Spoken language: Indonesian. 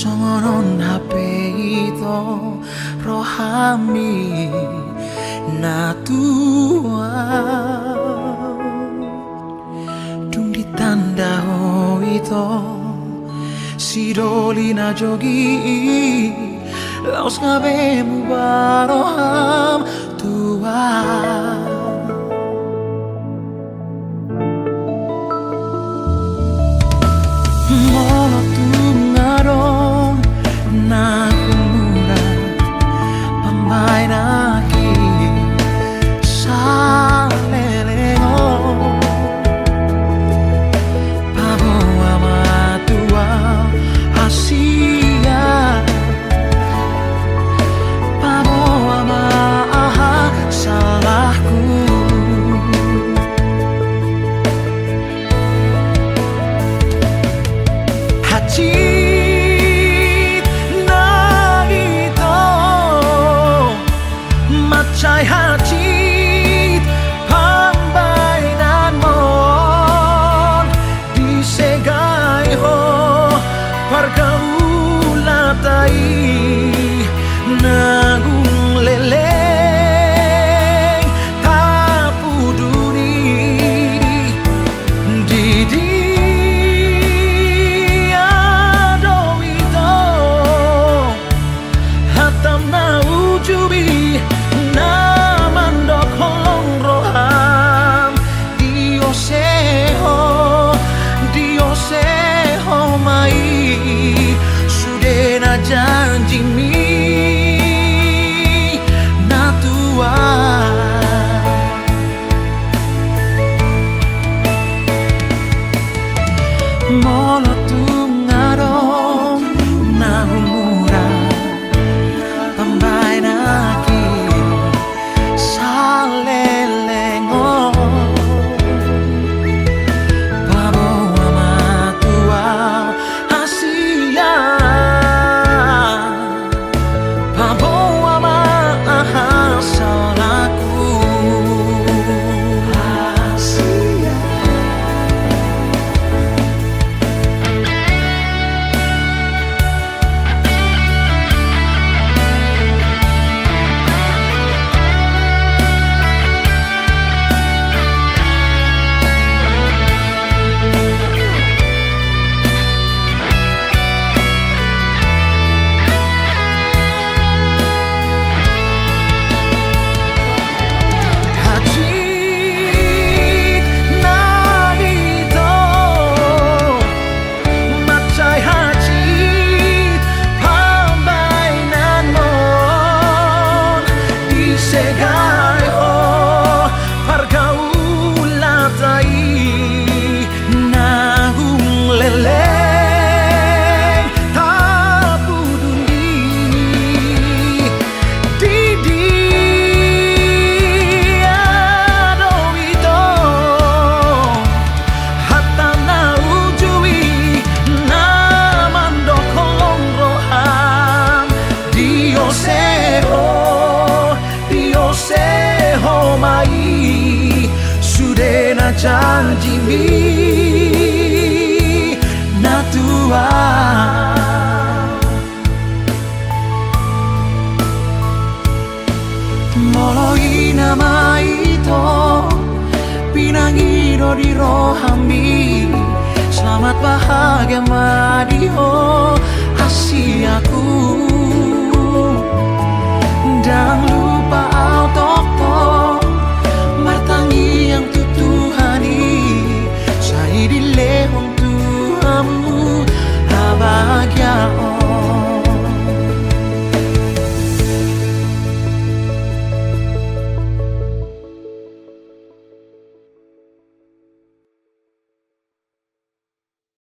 songonon HP itu rohami na tua dung ditanda itu sidoli na jogi laos ngabe mubaroham tua Molo tungaron na kumura pambay na ki sa lelengo pabo amatua hasia pabo amaha salahku hajit na ito macay hajit pambainan mo di segay ho parkaulatay nagung leleng tapuduri didi janji mi na tua molo tungaron na humura pambay na ki sa lelengo pabo amatua hasia janji mi na tua molo nama itu pinangiro di rohami selamat bahagia madio hasiaku